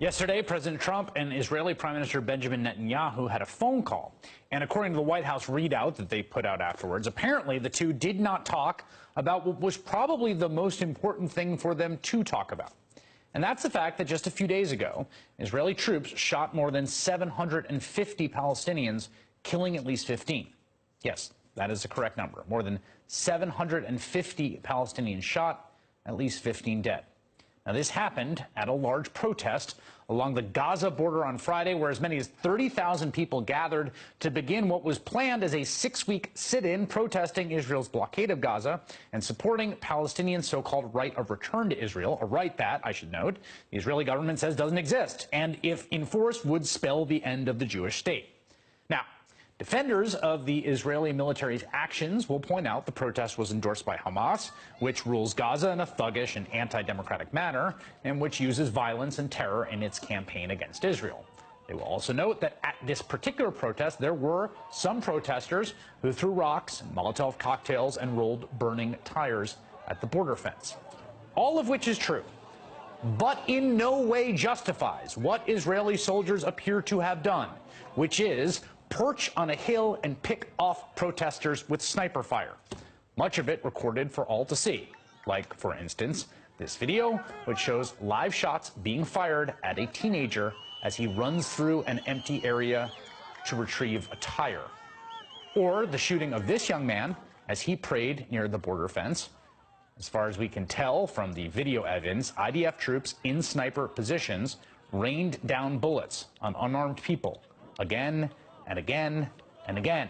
Yesterday, President Trump and Israeli Prime Minister Benjamin Netanyahu had a phone call. And according to the White House readout that they put out afterwards, apparently the two did not talk about what was probably the most important thing for them to talk about. And that's the fact that just a few days ago, Israeli troops shot more than 750 Palestinians, killing at least 15. Yes, that is the correct number. More than 750 Palestinians shot, at least 15 dead. Now, this happened at a large protest along the Gaza border on Friday, where as many as 30,000 people gathered to begin what was planned as a 6-week sit-in protesting Israel's blockade of Gaza and supporting Palestinians' so-called right of return to Israel, a right that, I should note, the Israeli government says doesn't exist, and if enforced would spell the end of the Jewish state. Now, defenders of the Israeli military's actions will point out the protest was endorsed by Hamas, which rules Gaza in a thuggish and anti-democratic manner, and which uses violence and terror in its campaign against Israel. They will also note that at this particular protest, there were some protesters who threw rocks, Molotov cocktails, and rolled burning tires at the border fence. All of which is true, but in no way justifies what Israeli soldiers appear to have done, which is perch on a hill and pick off protesters with sniper fire. Much of it recorded for all to see. Like, for instance, this video, which shows live shots being fired at a teenager as he runs through an empty area to retrieve a tire. Or the shooting of this young man as he prayed near the border fence. As far as we can tell from the video evidence, IDF troops in sniper positions rained down bullets on unarmed people again and again and again.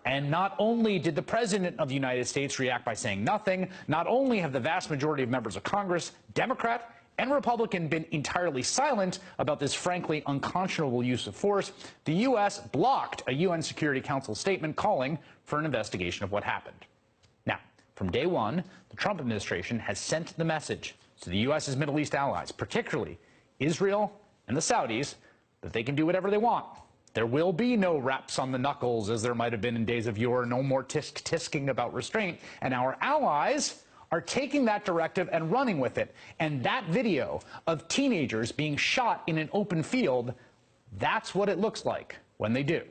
And not only did the President of the United States react by saying nothing, not only have the vast majority of members of Congress, Democrat and Republican, been entirely silent about this frankly unconscionable use of force, the U.S. blocked a UN Security Council statement calling for an investigation of what happened. Now, from day one, the Trump administration has sent the message to the U.S.'s Middle East allies, particularly Israel and the Saudis, that they can do whatever they want. There will be no raps on the knuckles, as there might have been in days of yore, no more tisk-tisking about restraint. And our allies are taking that directive and running with it. And that video of teenagers being shot in an open field, that's what it looks like when they do.